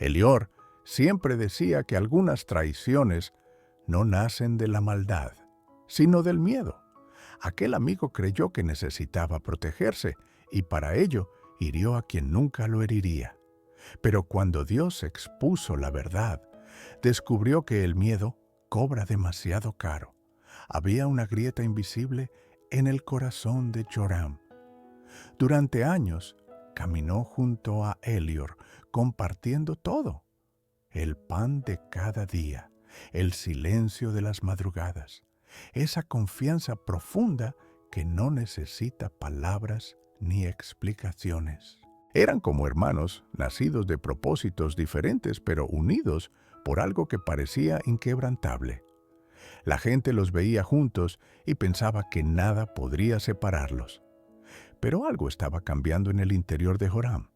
Elior siempre decía que algunas traiciones no nacen de la maldad, sino del miedo. Aquel amigo creyó que necesitaba protegerse y para ello hirió a quien nunca lo heriría. Pero cuando Dios expuso la verdad, descubrió que el miedo cobra demasiado caro. Había una grieta invisible en el corazón de Joram. Durante años caminó junto a Elior, compartiendo todo: el pan de cada día, el silencio de las madrugadas, esa confianza profunda que no necesita palabras ni explicaciones. Eran como hermanos, nacidos de propósitos diferentes, pero unidos por algo que parecía inquebrantable. La gente los veía juntos y pensaba que nada podría separarlos. Pero algo estaba cambiando en el interior de Joram,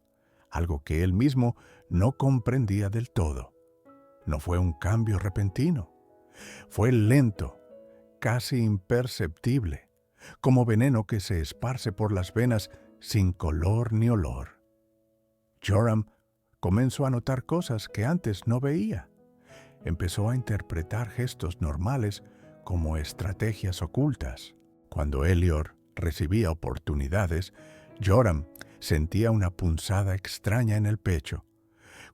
algo que él mismo no comprendía del todo. No fue un cambio repentino. Fue lento, casi imperceptible, como veneno que se esparce por las venas sin color ni olor. Joram comenzó a notar cosas que antes no veía. Empezó a interpretar gestos normales como estrategias ocultas. Cuando Elior recibía oportunidades, Joram sentía una punzada extraña en el pecho.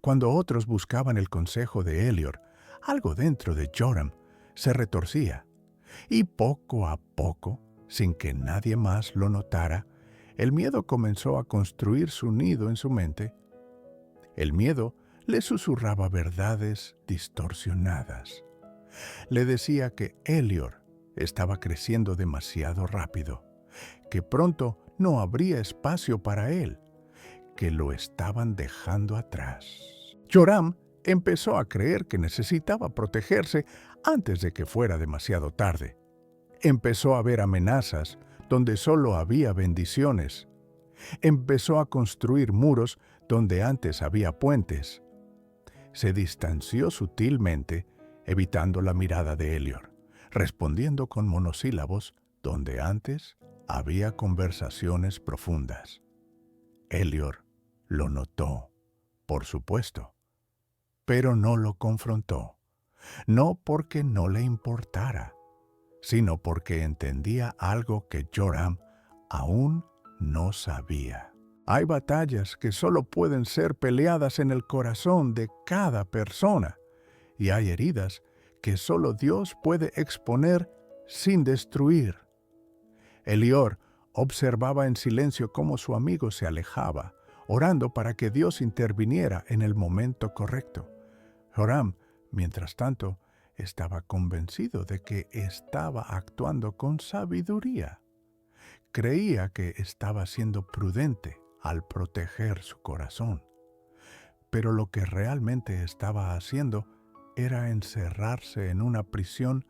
Cuando otros buscaban el consejo de Elior, algo dentro de Joram se retorcía. Y poco a poco, sin que nadie más lo notara, el miedo comenzó a construir su nido en su mente. El miedo le susurraba verdades distorsionadas. Le decía que Elior estaba creciendo demasiado rápido, que pronto no habría espacio para él, que lo estaban dejando atrás. Joram empezó a creer que necesitaba protegerse antes de que fuera demasiado tarde. Empezó a ver amenazas donde solo había bendiciones. Empezó a construir muros donde antes había puentes. Se distanció sutilmente, evitando la mirada de Elior, respondiendo con monosílabos donde antes había conversaciones profundas. Elior lo notó, por supuesto, pero no lo confrontó, no porque no le importara, sino porque entendía algo que Joram aún no sabía. Hay batallas que solo pueden ser peleadas en el corazón de cada persona, y hay heridas que solo Dios puede exponer sin destruir. Elior observaba en silencio cómo su amigo se alejaba, orando para que Dios interviniera en el momento correcto. Joram, mientras tanto, estaba convencido de que estaba actuando con sabiduría. Creía que estaba siendo prudente al proteger su corazón. Pero lo que realmente estaba haciendo era encerrarse en una prisión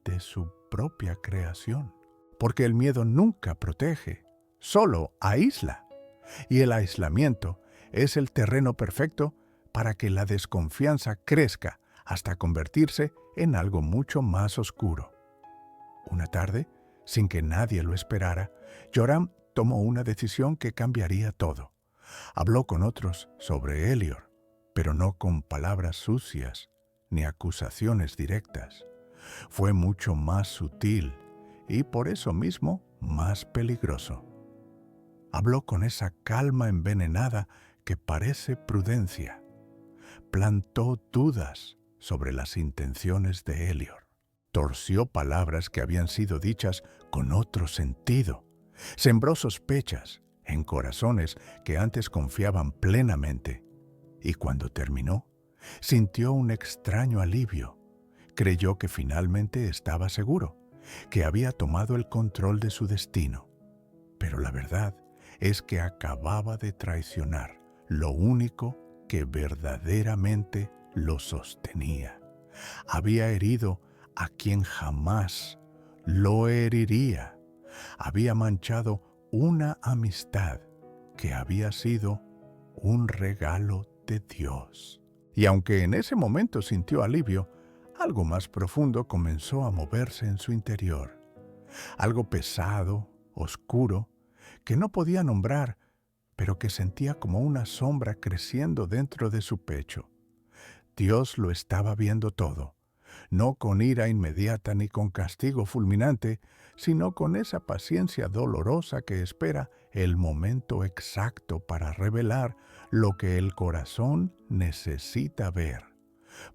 de su propia creación. Porque el miedo nunca protege, solo aísla. Y el aislamiento es el terreno perfecto para que la desconfianza crezca hasta convertirse en algo mucho más oscuro. Una tarde, sin que nadie lo esperara, Joram tomó una decisión que cambiaría todo. Habló con otros sobre Elior, pero no con palabras sucias ni acusaciones directas. Fue mucho más sutil y por eso mismo más peligroso. Habló con esa calma envenenada que parece prudencia. Plantó dudas sobre las intenciones de Elior. Torció palabras que habían sido dichas con otro sentido. Sembró sospechas en corazones que antes confiaban plenamente. Y cuando terminó, sintió un extraño alivio. Creyó que finalmente estaba seguro, que había tomado el control de su destino. Pero la verdad es que acababa de traicionar lo único que verdaderamente lo sostenía. Había herido a quien jamás lo heriría. Había manchado una amistad que había sido un regalo de Dios. Y aunque en ese momento sintió alivio, algo más profundo comenzó a moverse en su interior. Algo pesado, oscuro, que no podía nombrar, pero que sentía como una sombra creciendo dentro de su pecho. Dios lo estaba viendo todo, no con ira inmediata ni con castigo fulminante, sino con esa paciencia dolorosa que espera el momento exacto para revelar lo que el corazón necesita ver.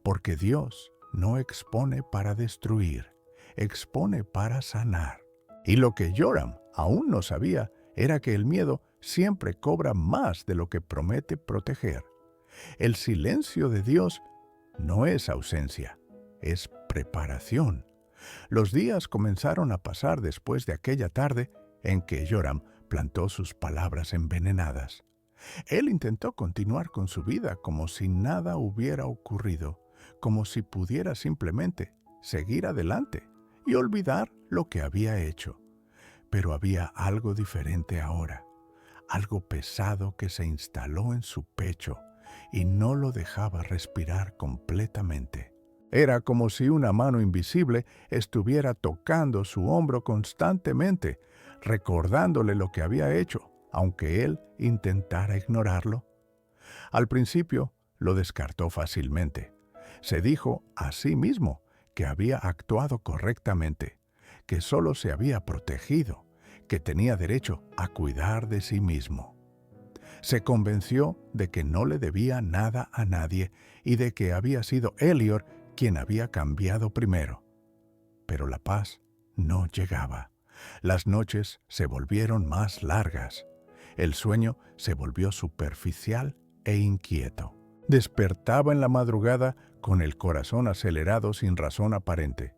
Porque Dios no expone para destruir, expone para sanar. Y lo que Joram aún no sabía era que el miedo siempre cobra más de lo que promete proteger. El silencio de Dios no es ausencia, es preparación. Los días comenzaron a pasar después de aquella tarde en que Joram plantó sus palabras envenenadas. Él intentó continuar con su vida como si nada hubiera ocurrido, como si pudiera simplemente seguir adelante y olvidar lo que había hecho. Pero había algo diferente ahora, algo pesado que se instaló en su pecho y no lo dejaba respirar completamente. Era como si una mano invisible estuviera tocando su hombro constantemente, recordándole lo que había hecho, aunque él intentara ignorarlo. Al principio lo descartó fácilmente. Se dijo a sí mismo que había actuado correctamente, que solo se había protegido, que tenía derecho a cuidar de sí mismo. Se convenció de que no le debía nada a nadie y de que había sido Elior quien había cambiado primero. Pero la paz no llegaba. Las noches se volvieron más largas. El sueño se volvió superficial e inquieto. Despertaba en la madrugada con el corazón acelerado sin razón aparente.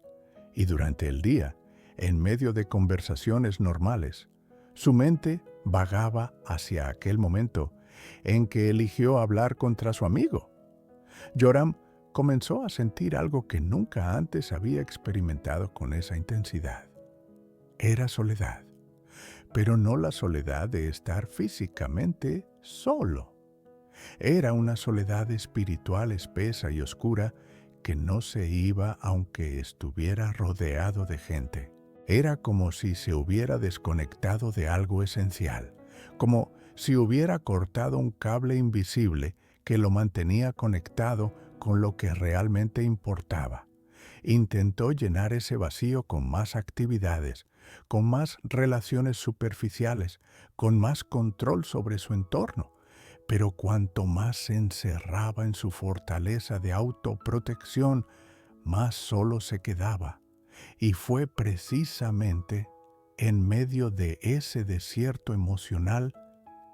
Y durante el día, en medio de conversaciones normales, su mente vagaba hacia aquel momento en que eligió hablar contra su amigo. Joram comenzó a sentir algo que nunca antes había experimentado con esa intensidad. Era soledad, pero no la soledad de estar físicamente solo. Era una soledad espiritual espesa y oscura que no se iba aunque estuviera rodeado de gente. Era como si se hubiera desconectado de algo esencial, como si hubiera cortado un cable invisible que lo mantenía conectado con lo que realmente importaba. Intentó llenar ese vacío con más actividades, con más relaciones superficiales, con más control sobre su entorno, pero cuanto más se encerraba en su fortaleza de autoprotección, más solo se quedaba. Y fue precisamente en medio de ese desierto emocional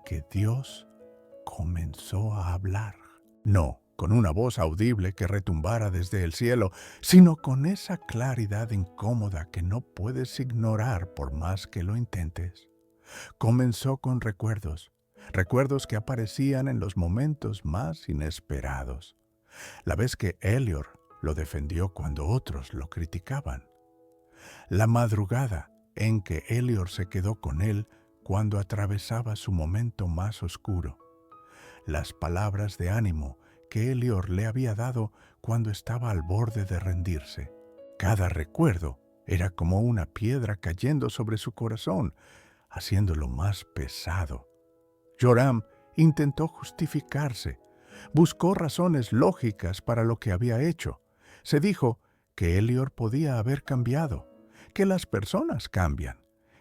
que Dios comenzó a hablar. No con una voz audible que retumbara desde el cielo, sino con esa claridad incómoda que no puedes ignorar por más que lo intentes. Comenzó con recuerdos que aparecían en los momentos más inesperados. La vez que Elior lo defendió cuando otros lo criticaban. La madrugada en que Elior se quedó con él cuando atravesaba su momento más oscuro. Las palabras de ánimo que Elior le había dado cuando estaba al borde de rendirse. Cada recuerdo era como una piedra cayendo sobre su corazón, haciéndolo más pesado. Joram intentó justificarse, buscó razones lógicas para lo que había hecho. Se dijo que Elior podía haber cambiado, que las personas cambian,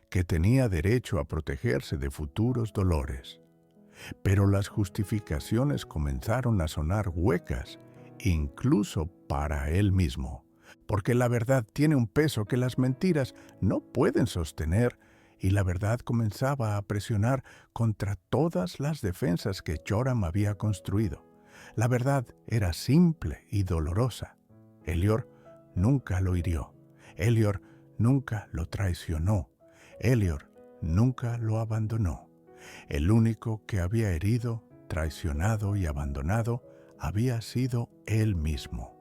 que tenía derecho a protegerse de futuros dolores. Pero las justificaciones comenzaron a sonar huecas, incluso para él mismo, porque la verdad tiene un peso que las mentiras no pueden sostener, y la verdad comenzaba a presionar contra todas las defensas que Joram había construido. La verdad era simple y dolorosa. Elior nunca lo hirió. Elior nunca lo traicionó. Elior nunca lo abandonó. El único que había herido, traicionado y abandonado había sido él mismo.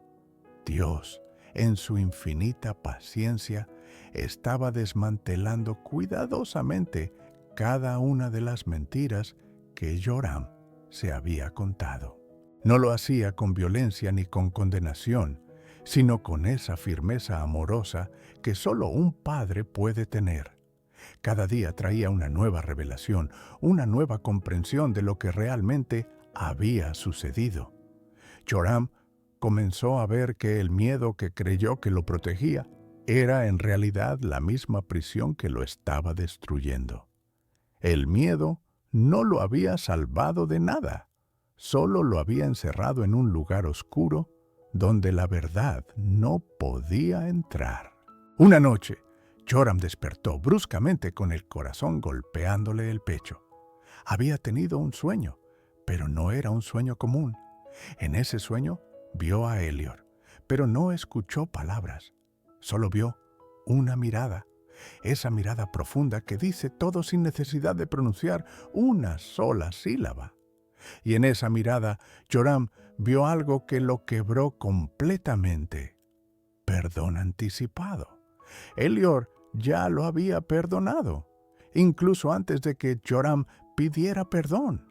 Dios, en su infinita paciencia, estaba desmantelando cuidadosamente cada una de las mentiras que Joram se había contado. No lo hacía con violencia ni con condenación, sino con esa firmeza amorosa que solo un padre puede tener. Cada día traía una nueva revelación, una nueva comprensión de lo que realmente había sucedido. Joram comenzó a ver que el miedo que creyó que lo protegía era en realidad la misma prisión que lo estaba destruyendo. El miedo no lo había salvado de nada, solo lo había encerrado en un lugar oscuro donde la verdad no podía entrar. Una noche, Joram despertó bruscamente con el corazón golpeándole el pecho. Había tenido un sueño, pero no era un sueño común. En ese sueño vio a Elior, pero no escuchó palabras. Solo vio una mirada, esa mirada profunda que dice todo sin necesidad de pronunciar una sola sílaba. Y en esa mirada, Joram vio algo que lo quebró completamente. Perdón anticipado. Elior ya lo había perdonado, incluso antes de que Joram pidiera perdón,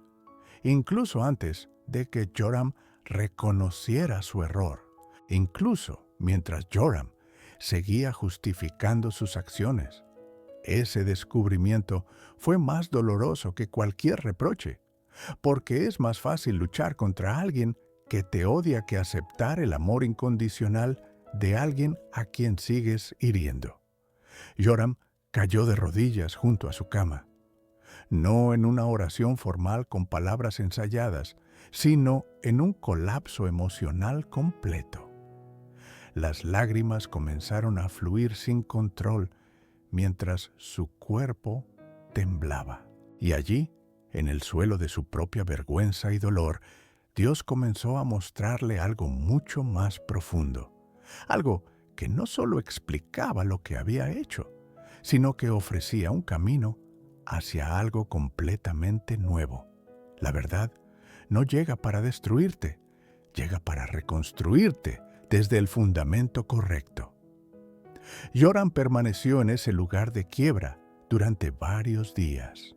incluso antes de que Joram reconociera su error, incluso mientras Joram seguía justificando sus acciones. Ese descubrimiento fue más doloroso que cualquier reproche, porque es más fácil luchar contra alguien que te odia que aceptar el amor incondicional de alguien a quien sigues hiriendo. Joram cayó de rodillas junto a su cama, no en una oración formal con palabras ensayadas, sino en un colapso emocional completo. Las lágrimas comenzaron a fluir sin control mientras su cuerpo temblaba. Y allí, en el suelo de su propia vergüenza y dolor, Dios comenzó a mostrarle algo mucho más profundo, algo que no solo explicaba lo que había hecho, sino que ofrecía un camino hacia algo completamente nuevo. La verdad no llega para destruirte, llega para reconstruirte desde el fundamento correcto. Joram permaneció en ese lugar de quiebra durante varios días,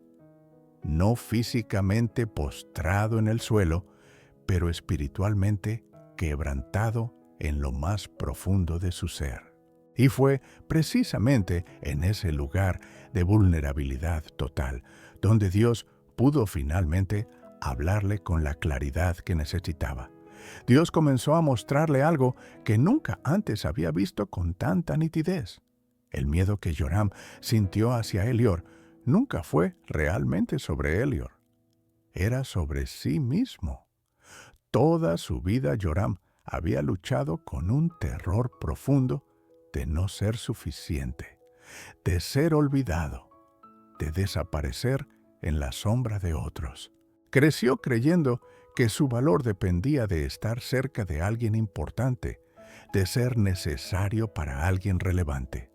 no físicamente postrado en el suelo, pero espiritualmente quebrantado en lo más profundo de su ser. Y fue precisamente en ese lugar de vulnerabilidad total donde Dios pudo finalmente hablarle con la claridad que necesitaba. Dios comenzó a mostrarle algo que nunca antes había visto con tanta nitidez. El miedo que Joram sintió hacia Elior nunca fue realmente sobre Elior. Era sobre sí mismo. Toda su vida Joram había luchado con un terror profundo de no ser suficiente, de ser olvidado, de desaparecer en la sombra de otros. Creció creyendo que su valor dependía de estar cerca de alguien importante, de ser necesario para alguien relevante.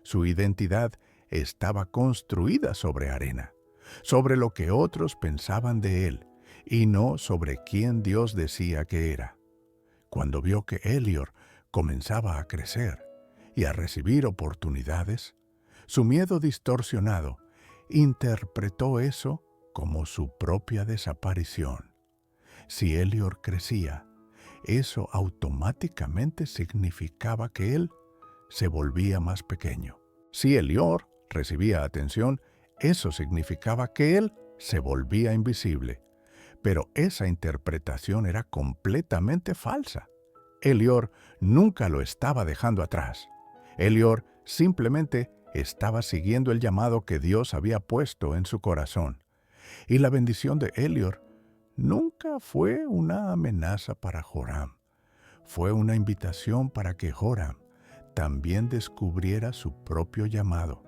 Su identidad estaba construida sobre arena, sobre lo que otros pensaban de él, y no sobre quién Dios decía que era. Cuando vio que Elior comenzaba a crecer y a recibir oportunidades, su miedo distorsionado interpretó eso como su propia desaparición. Si Elior crecía, eso automáticamente significaba que él se volvía más pequeño. Si Elior recibía atención, eso significaba que él se volvía invisible. Pero esa interpretación era completamente falsa. Elior nunca lo estaba dejando atrás. Elior simplemente estaba siguiendo el llamado que Dios había puesto en su corazón. Y la bendición de Elior nunca fue una amenaza para Joram. Fue una invitación para que Joram también descubriera su propio llamado.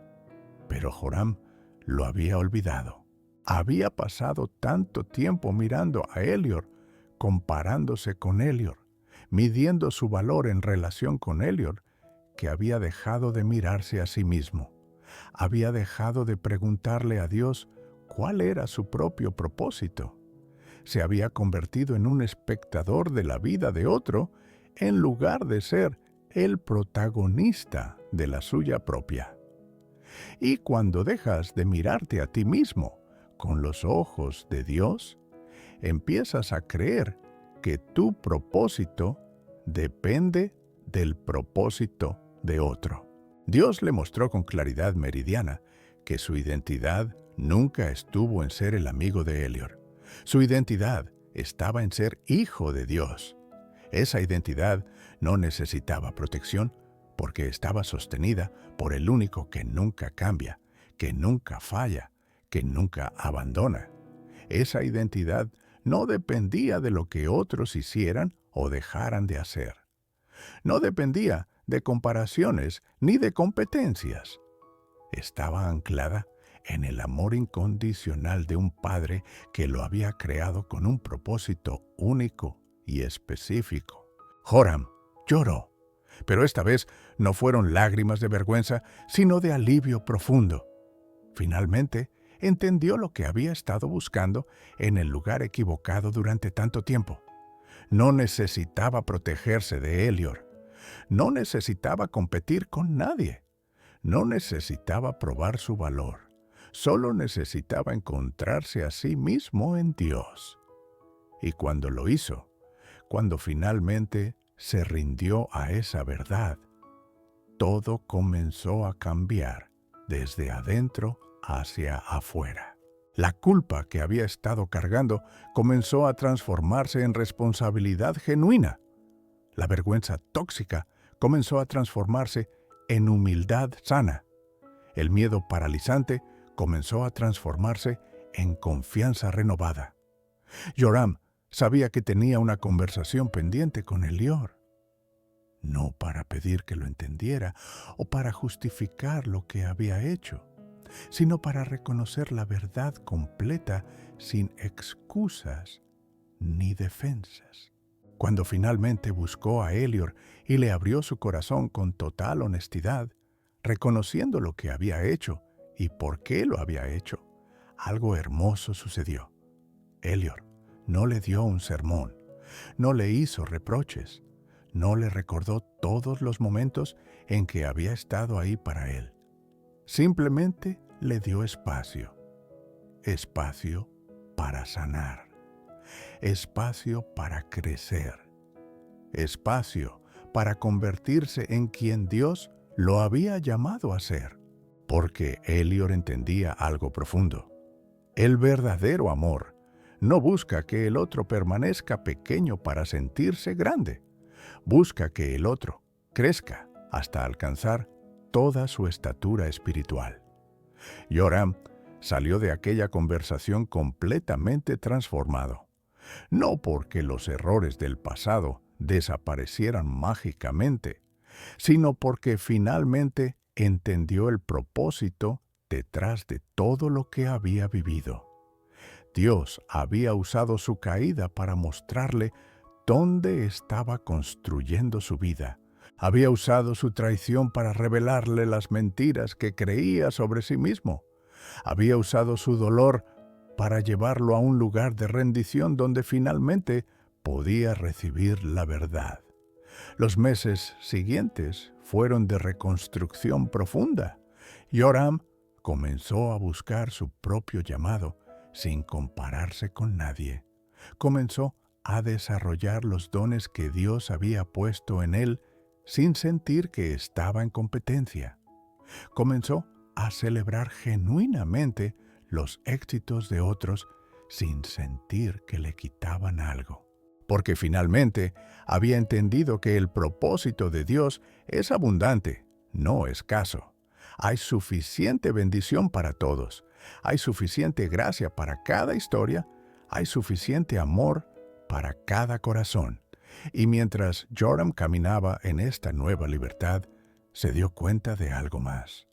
Pero Joram lo había olvidado. Había pasado tanto tiempo mirando a Elior, comparándose con Elior, midiendo su valor en relación con Elior, que había dejado de mirarse a sí mismo. Había dejado de preguntarle a Dios cuál era su propio propósito. Se había convertido en un espectador de la vida de otro en lugar de ser el protagonista de la suya propia. Y cuando dejas de mirarte a ti mismo con los ojos de Dios, empiezas a creer que tu propósito depende del propósito de otro. Dios le mostró con claridad meridiana que su identidad nunca estuvo en ser el amigo de Elior. Su identidad estaba en ser hijo de Dios. Esa identidad no necesitaba protección porque estaba sostenida por el único que nunca cambia, que nunca falla, que nunca abandona. Esa identidad no dependía de lo que otros hicieran o dejaran de hacer. No dependía de comparaciones ni de competencias. Estaba anclada en el amor incondicional de un padre que lo había creado con un propósito único y específico. Joram lloró, pero esta vez no fueron lágrimas de vergüenza, sino de alivio profundo. Finalmente, entendió lo que había estado buscando en el lugar equivocado durante tanto tiempo. No necesitaba protegerse de Elior. No necesitaba competir con nadie. No necesitaba probar su valor. Solo necesitaba encontrarse a sí mismo en Dios. Y cuando lo hizo, cuando finalmente se rindió a esa verdad, todo comenzó a cambiar desde adentro hacia afuera. La culpa que había estado cargando comenzó a transformarse en responsabilidad genuina. La vergüenza tóxica comenzó a transformarse en humildad sana. El miedo paralizante comenzó a transformarse en confianza renovada. Joram sabía que tenía una conversación pendiente con Elior. No para pedir que lo entendiera o para justificar lo que había hecho, sino para reconocer la verdad completa sin excusas ni defensas. Cuando finalmente buscó a Elior y le abrió su corazón con total honestidad, reconociendo lo que había hecho y por qué lo había hecho, algo hermoso sucedió. Elior no le dio un sermón, no le hizo reproches, no le recordó todos los momentos en que había estado ahí para él. Simplemente le dio espacio. Espacio para sanar. Espacio para crecer. Espacio para convertirse en quien Dios lo había llamado a ser. Porque Elior entendía algo profundo. El verdadero amor no busca que el otro permanezca pequeño para sentirse grande. Busca que el otro crezca hasta alcanzar toda su estatura espiritual. Joram salió de aquella conversación completamente transformado. No porque los errores del pasado desaparecieran mágicamente, sino porque finalmente entendió el propósito detrás de todo lo que había vivido. Dios había usado su caída para mostrarle dónde estaba construyendo su vida. Había usado su traición para revelarle las mentiras que creía sobre sí mismo. Había usado su dolor para llevarlo a un lugar de rendición donde finalmente podía recibir la verdad. Los meses siguientes fueron de reconstrucción profunda. Joram comenzó a buscar su propio llamado sin compararse con nadie. Comenzó a desarrollar los dones que Dios había puesto en él sin sentir que estaba en competencia. Comenzó a celebrar genuinamente los éxitos de otros sin sentir que le quitaban algo. Porque finalmente había entendido que el propósito de Dios es abundante, no escaso. Hay suficiente bendición para todos. Hay suficiente gracia para cada historia. Hay suficiente amor para cada corazón. Y mientras Joram caminaba en esta nueva libertad, se dio cuenta de algo más.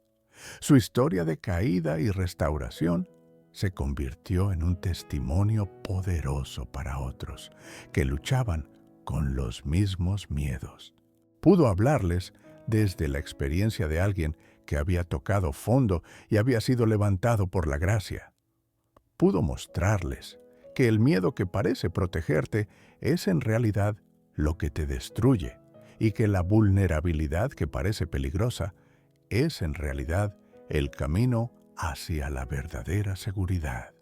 Su historia de caída y restauración se convirtió en un testimonio poderoso para otros que luchaban con los mismos miedos. Pudo hablarles desde la experiencia de alguien que había tocado fondo y había sido levantado por la gracia. Pudo mostrarles que el miedo que parece protegerte es en realidad lo que te destruye y que la vulnerabilidad que parece peligrosa es en realidad el camino hacia la verdadera seguridad.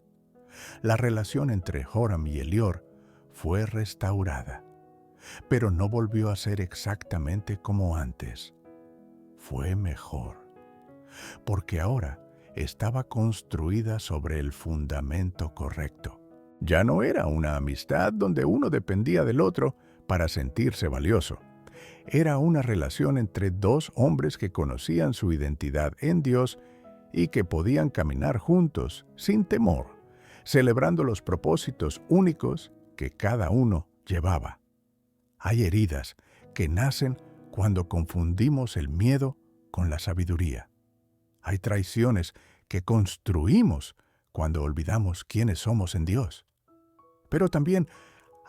La relación entre Joram y Elior fue restaurada, pero no volvió a ser exactamente como antes. Fue mejor, porque ahora estaba construida sobre el fundamento correcto. Ya no era una amistad donde uno dependía del otro para sentirse valioso. Era una relación entre dos hombres que conocían su identidad en Dios y que podían caminar juntos sin temor, celebrando los propósitos únicos que cada uno llevaba. Hay heridas que nacen cuando confundimos el miedo con la sabiduría. Hay traiciones que construimos cuando olvidamos quiénes somos en Dios. Pero también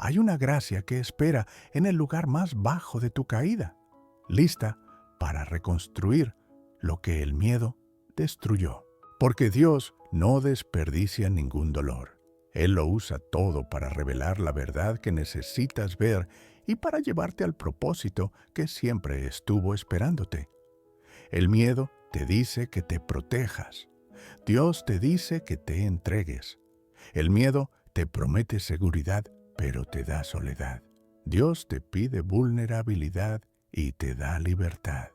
hay una gracia que espera en el lugar más bajo de tu caída, lista para reconstruir lo que el miedo destruyó. Porque Dios no desperdicia ningún dolor. Él lo usa todo para revelar la verdad que necesitas ver y para llevarte al propósito que siempre estuvo esperándote. El miedo te dice que te protejas. Dios te dice que te entregues. El miedo te promete seguridad, pero te da soledad. Dios te pide vulnerabilidad y te da libertad.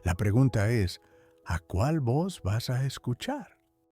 La pregunta es, ¿a cuál voz vas a escuchar?